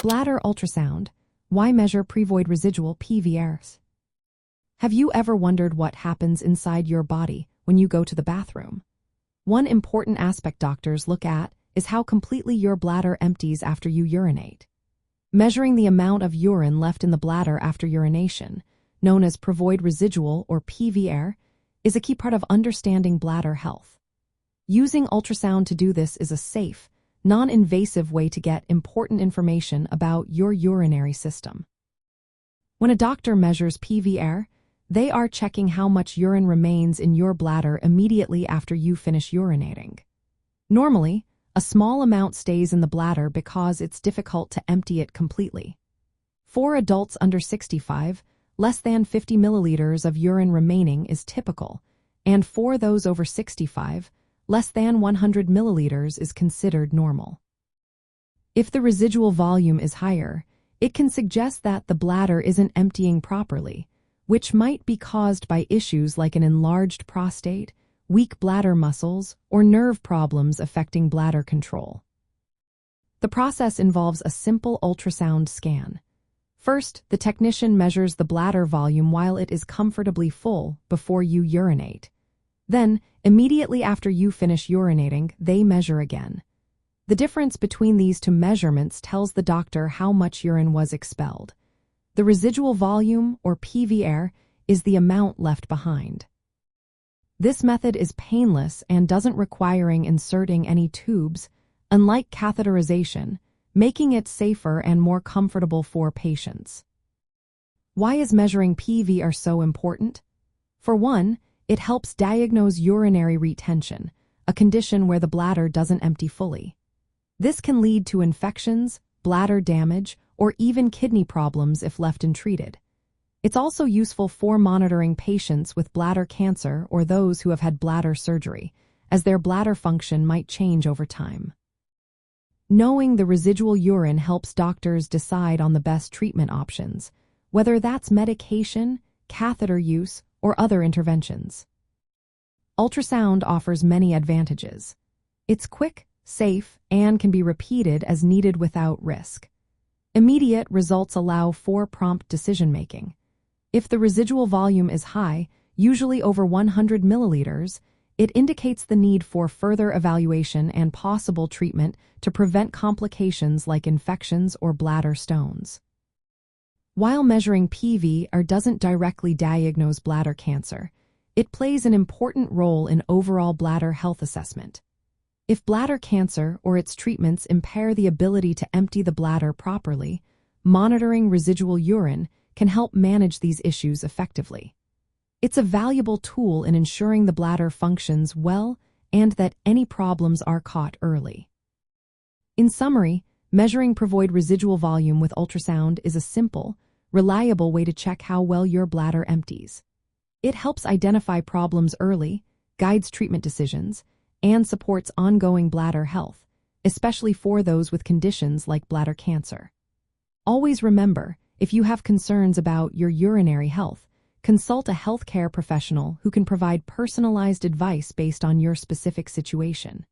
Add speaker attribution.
Speaker 1: Bladder ultrasound. Why measure pre-void residual PVRs? Have you ever wondered what happens inside your body when you go to the bathroom? One important aspect doctors look at is how completely your bladder empties after you urinate. Measuring the amount of urine left in the bladder after urination, known as pre-void residual or PVR, is a key part of understanding bladder health. Using ultrasound to do this is a safe, non-invasive way to get important information about your urinary system. When a doctor measures PVR, they are checking how much urine remains in your bladder immediately after you finish urinating. Normally, a small amount stays in the bladder because it's difficult to empty it completely. For adults under 65, less than 50 milliliters of urine remaining is typical, and for those over 65, less than 100 milliliters is considered normal. If the residual volume is higher, it can suggest that the bladder isn't emptying properly, which might be caused by issues like an enlarged prostate, weak bladder muscles, or nerve problems affecting bladder control. The process involves a simple ultrasound scan. First, the technician measures the bladder volume while it is comfortably full before you urinate. Then, immediately after you finish urinating, they measure again. The difference between these two measurements tells the doctor how much urine was expelled. The residual volume, or PVR, is the amount left behind. This method is painless and doesn't require inserting any tubes, unlike catheterization, making it safer and more comfortable for patients. Why is measuring PVR so important? For one, it helps diagnose urinary retention, a condition where the bladder doesn't empty fully. This can lead to infections, bladder damage, or even kidney problems if left untreated. It's also useful for monitoring patients with bladder cancer or those who have had bladder surgery, as their bladder function might change over time. Knowing the residual urine helps doctors decide on the best treatment options, whether that's medication, catheter use, or other interventions. Ultrasound offers many advantages. It's quick, safe, and can be repeated as needed without risk. Immediate results allow for prompt decision-making. If the residual volume is high, usually over 100 milliliters, it indicates the need for further evaluation and possible treatment to prevent complications like infections or bladder stones. While measuring PVR doesn't directly diagnose bladder cancer, it plays an important role in overall bladder health assessment. If bladder cancer or its treatments impair the ability to empty the bladder properly, monitoring residual urine can help manage these issues effectively. It's a valuable tool in ensuring the bladder functions well and that any problems are caught early. In summary, measuring pre-void residual volume with ultrasound is a simple, reliable way to check how well your bladder empties. It helps identify problems early, guides treatment decisions, and supports ongoing bladder health, especially for those with conditions like bladder cancer. Always remember, if you have concerns about your urinary health, consult a healthcare professional who can provide personalized advice based on your specific situation.